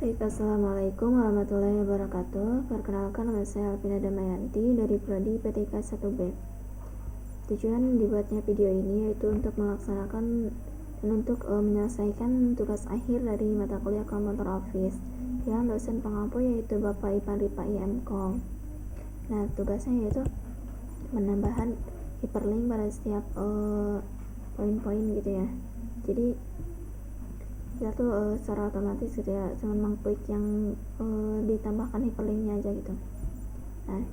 Baik, Assalamualaikum warahmatullahi wabarakatuh. Perkenalkan, nama saya Alvina Damayanti dari Prodi PTK 1B. Tujuan dibuatnya video ini yaitu untuk melaksanakan dan untuk menyelesaikan tugas akhir dari mata kuliah Komputer Office yang dosen pengampu yaitu Bapak Ipan Ripa IMKOM. Nah, tugasnya yaitu menambahkan hyperlink pada setiap poin-poin gitu ya. Jadi kita tuh secara otomatis gitu ya, cuma mengklik yang ditambahkan hyperlinknya aja gitu. Nah,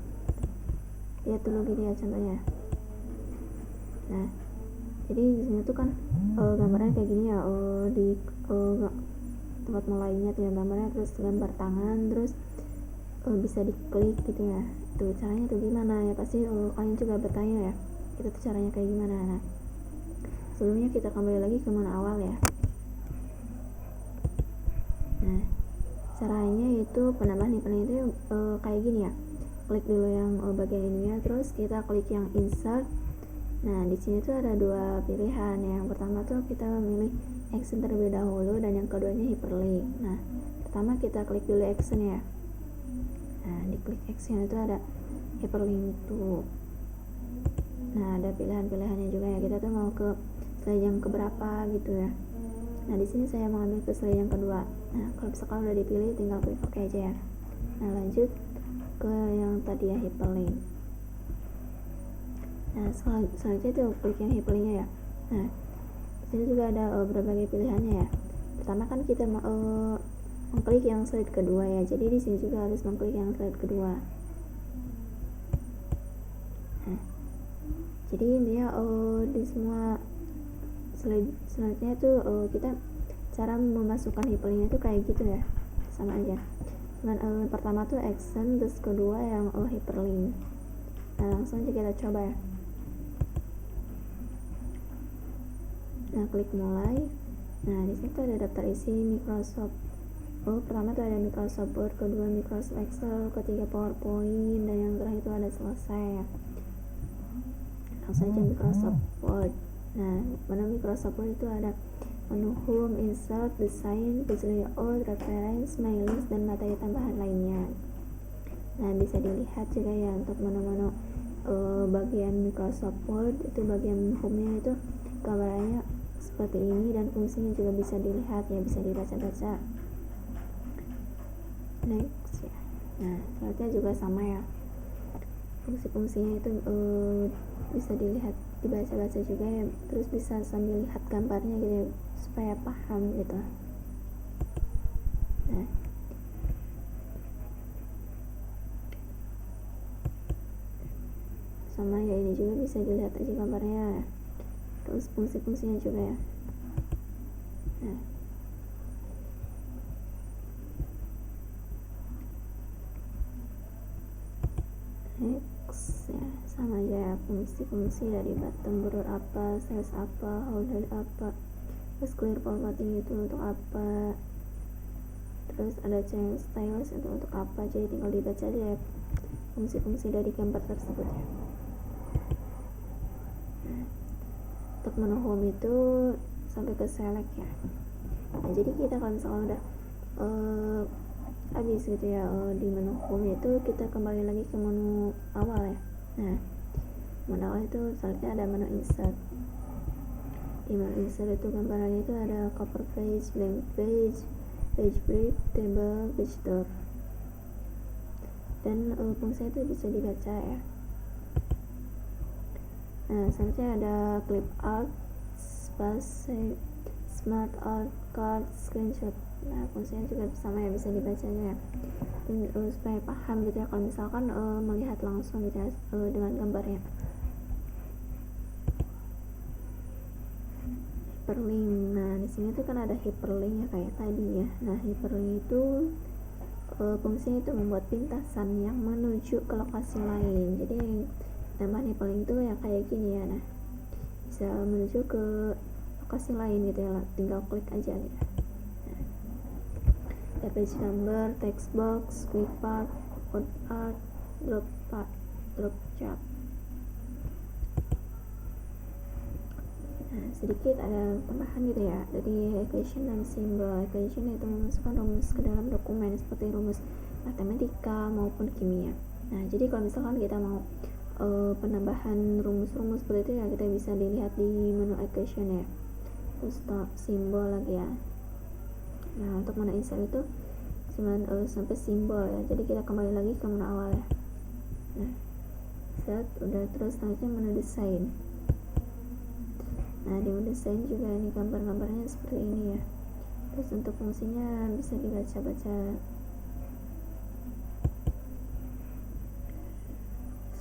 lihat dulu gini ya contohnya. Nah, jadi di sini tuh kan gambarnya kayak gini ya, di tempat mulainya tuh ya gambarnya, terus gambar tangan, terus bisa diklik gitu ya. Tuh caranya tuh gimana ya, pasti kalian juga bertanya ya, itu tuh caranya kayak gimana. Nah, sebelumnya kita kembali lagi ke menu awal ya. Nah, caranya itu penambahan hyperlink itu kayak gini ya. Klik dulu yang bagian ininya, terus kita klik yang insert. Nah, di sini tuh ada dua pilihan. Yang pertama tuh kita memilih action terlebih dahulu, dan yang keduanya hyperlink. Nah, pertama kita klik dulu action ya. Nah, di klik action itu ada hyperlink tuh. Nah, ada pilihan-pilihannya juga ya. Kita tuh mau ke slide yang keberapa gitu ya. Nah, di sini saya mau ambil ke slide yang kedua. Nah, kalau misalkan udah dipilih, tinggal klik OK aja ya. Nah, lanjut ke yang tadi ya, hyperlink. Nah, selanjutnya tuh klik yang hyperlinknya ya. Nah, di sini juga ada berbagai pilihannya ya. Pertama kan kita mengklik yang slide kedua ya. Jadi di sini juga harus mengklik yang slide kedua. Nah, jadi intinya di semua slide selanjutnya tuh kita cara memasukkan hyperlinknya tuh kayak gitu ya, sama aja. Cuman pertama tuh action, terus kedua yang hyperlink. Nah, langsung aja kita coba ya. Nah, klik mulai. Nah, di sini tuh ada daftar isi Microsoft. Pertama tuh ada Microsoft Word, kedua Microsoft Excel, ketiga PowerPoint, dan yang terakhir itu ada selesai ya. Langsung aja Microsoft Word. Nah, menu Microsoft Word itu ada menu Home, Insert, Design, Page Layout, Reference, My List, dan materi tambahan lainnya. Nah, bisa dilihat juga ya untuk menu-menu bagian Microsoft Word itu bagian home-nya itu gambarnya seperti ini, dan fungsinya juga bisa dilihat ya, bisa dibaca-baca. Next ya. Nah, selanjutnya juga sama ya, fungsi-fungsinya itu bisa dilihat, dibaca-baca juga ya, terus bisa sambil lihat gambarnya gitu ya, supaya paham gitu. Nah, sama ya, ini juga bisa dilihat aja gambarnya, terus fungsi-fungsinya juga ya. Nah, next ya, sama aja ya, fungsi-fungsi dari button border apa, sales apa, holder apa, terus clear formatting itu untuk apa, terus ada change stylus itu untuk apa. Jadi tinggal dibaca aja ya fungsi-fungsi dari gambar tersebut ya. Nah, untuk menu home itu sampai ke select ya. Nah, jadi kita kalau misalnya udah habis gitu ya di menu home itu, kita kembali lagi ke menu awal ya. Nah, menu awal itu selanjutnya ada menu insert. Di menu insert itu gambarannya itu ada cover page, blank page, page break, table, page door, dan fungsinya itu bisa dibaca ya. Nah, selanjutnya ada clip art, space, smart art, card, screenshot. Nah, fungsinya juga sama ya, bisa dibacanya ya. Dan supaya paham gitu ya, kalau misalkan melihat langsung gitu ya dengan gambarnya. Hyperlink. Nah, di sini tuh kan ada hyperlink ya kayak tadi ya. Nah, hyperlink itu fungsinya itu membuat pintasan yang menuju ke lokasi lain. Jadi yang tambahan hyperlink itu yang kayak gini ya. Nah, bisa menuju ke lokasi lain gitu ya, tinggal klik aja gitu. Nah, page number, text box, quick part, code art, drop chart. Nah, sedikit ada tambahan gitu ya dari equation dan simbol. Equation itu memasukkan rumus ke dalam dokumen seperti rumus matematika maupun kimia. Nah, jadi kalau misalkan kita mau penambahan rumus-rumus seperti itu ya, kita bisa dilihat di menu equation ya. Terus simbol lagi ya. Nah, untuk menu insert itu cuman sampai simbol ya. Jadi kita kembali lagi ke menu awal ya. Nah, set udah, terus selanjutnya menu desain. Nah, di menu desain juga ini gambar-gambarnya seperti ini ya. Terus untuk fungsinya bisa dibaca-baca.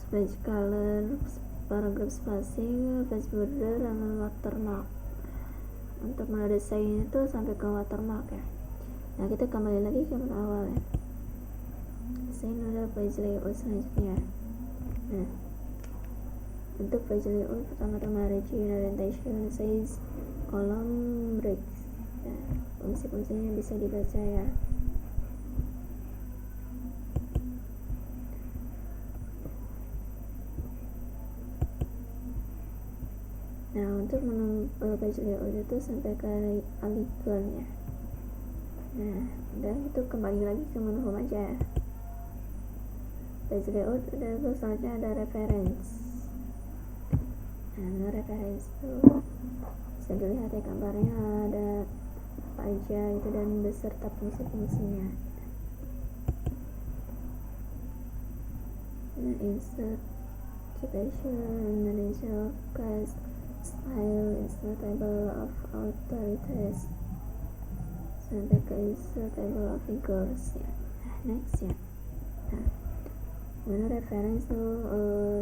Page color, paragraph spacing, page border, dan watermark. Untuk menu desain itu sampai ke watermark ya. Nah, kita kembali lagi ke menu awal ya. Desain ada page layout selanjutnya. Nah, untuk page layout pertama-tama region, orientation, size, column, breaks. Nah, fungsi-fungsinya bisa dibaca ya. Nah, untuk menu page layout itu sampai ke icon ya. Nah, udah itu kembali lagi ke menu home aja. Page layout udah, terus selanjutnya ada reference. Nah, menu reference itu bisa dilihat ya gambarnya ada apa aja itu dan beserta fungsi-fungsinya. Nah, insert, citation, manager, class, style, insert table of authorities, sampai ke insert table of figures ya. Next ya. Nah, menu reference tuh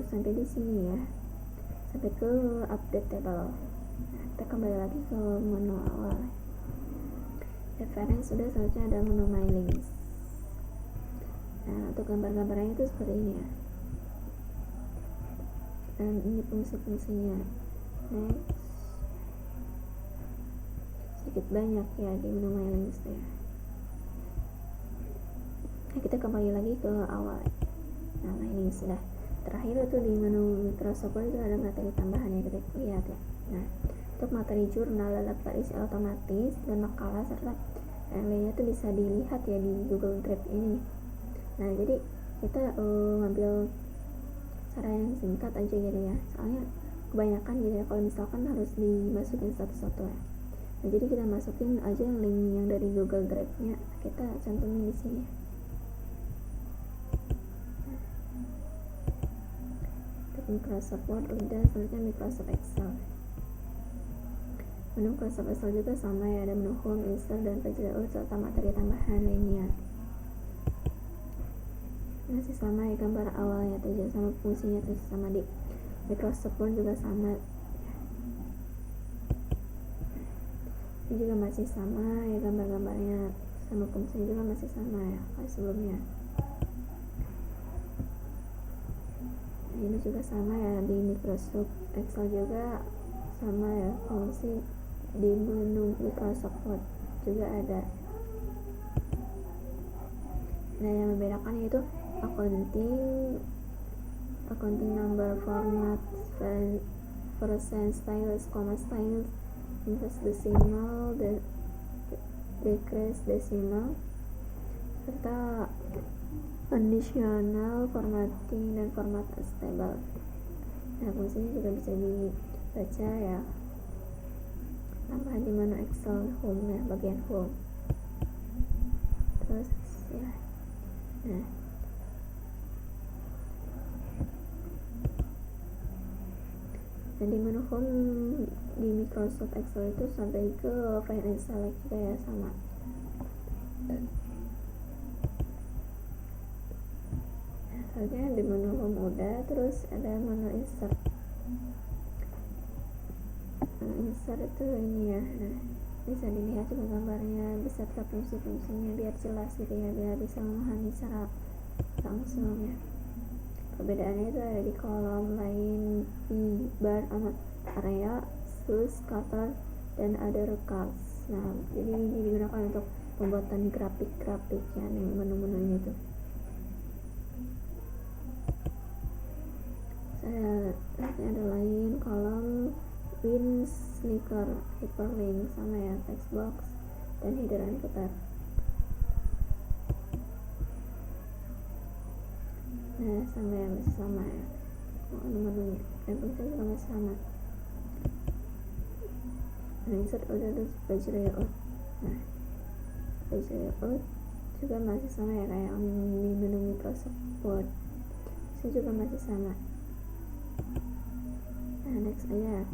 sampai di sini ya, sampai ke update table. Nah, kita kembali lagi ke menu awal. Reference sudah, selanjutnya ada menu my links. Nah, untuk gambar-gambarnya itu seperti ini ya. Dan ini fungsi-fungsinya. Next, sedikit banyak ya di menu my links ya. Nah, kita kembali lagi ke awal. Nah, my links sudah. Terakhir itu di menu Microsoft Word itu ada materi tambahan yang kita lihat ya. Nah, untuk materi jurnal, daftar isi otomatis, dan makalah serta yang lainnya itu bisa dilihat ya di Google Drive ini. Nah, jadi kita ngambil cara yang singkat aja gitu ya, soalnya kebanyakan gitu ya kalau misalkan harus dimasukin satu-satu ya. Nah, jadi kita masukin aja link yang dari Google Drive-nya, kita cantumin di sini. Untuk Microsoft Word udah, selanjutnya Microsoft Excel. Menu Microsoft Excel juga sama ya, ada menu Home, Insert, dan Page Layout serta materi tambahan lainnya. Masih sama ya gambar awalnya tuh, sama fungsinya tuh sama di Microsoft Word juga sama. Ini juga masih sama ya gambar-gambarnya, sama fungsinya juga masih sama ya kayak sebelumnya. Nah, ini juga sama ya di Microsoft Excel juga sama ya, fungsi di menu Microsoft Word juga ada. Nah, yang membedakan itu accounting number, format, percent, styles, comma styles, inverse decimal, decrease decimal, serta conditional, formatting, dan format as table. Nah, fungsinya juga bisa dibaca ya, tambahan di menu Excel Home ya, bagian Home. Terus ya, nah dan di menu Home di Microsoft Excel itu sampai ke Find and Select juga ya, sama. Soalnya di menu Home udah, terus ada menu Insert. Insert itu ini ya. Nah, bisa dilihat juga gambarnya beserta fungsi-fungsinya biar jelas gitu ya, biar bisa memahami secara langsung ya. Perbedaannya itu ada di kolom lain, di bar sama area, sus, cutter, dan other cards. Nah, jadi ini digunakan untuk pembuatan grafik-grafik ya, nih menu-menu ini tuh. Saya ada lain kolom wins slicker, hyperlink, sama ya, text box, dan header and footer. Nah, sama ya, masih sama ya, menunya dan fungsinya juga masih sama. Nah, insert udah terus page layout. Nah, page layout juga masih sama ya, kayak di menu Microsoft Word, ini juga masih sama. Nah, next aja.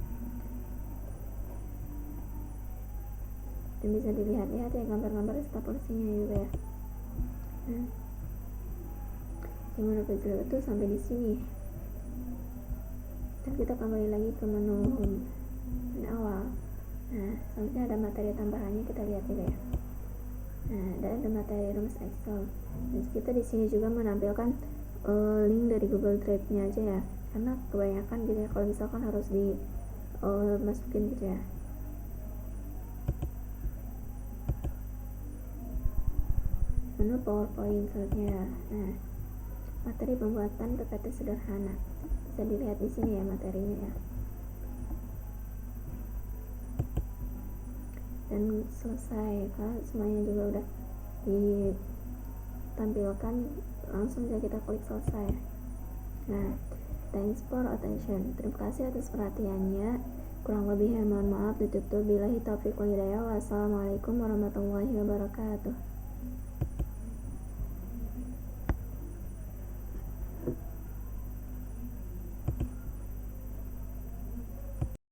Dan bisa dilihat-lihat ya gambar-gambar serta porsinya juga ya. Nah, yang menu page layout tuh sampai di sini. Dan kita kembali lagi ke menu home, menu awal. Nah, selanjutnya ada materi tambahannya, kita lihat juga ya. Nah, ada materi rumus Excel. Dan kita di sini juga menampilkan link dari Google Drive-nya aja ya, karena kebanyakan gitu ya kalau misalkan harus di masukin gitu ya. Menu PowerPoint selanjutnya. Nah, materi pembuatan PPT sederhana, bisa dilihat di sini ya materinya ya. Dan selesai, kalau semuanya juga udah ditampilkan, langsung bisa kita klik selesai. Nah, thanks for attention. Terima kasih atas perhatiannya. Kurang lebihnya mohon maaf, ditutup. Billahi taufiq wal hidayah. Wassalamualaikum warahmatullahi wabarakatuh.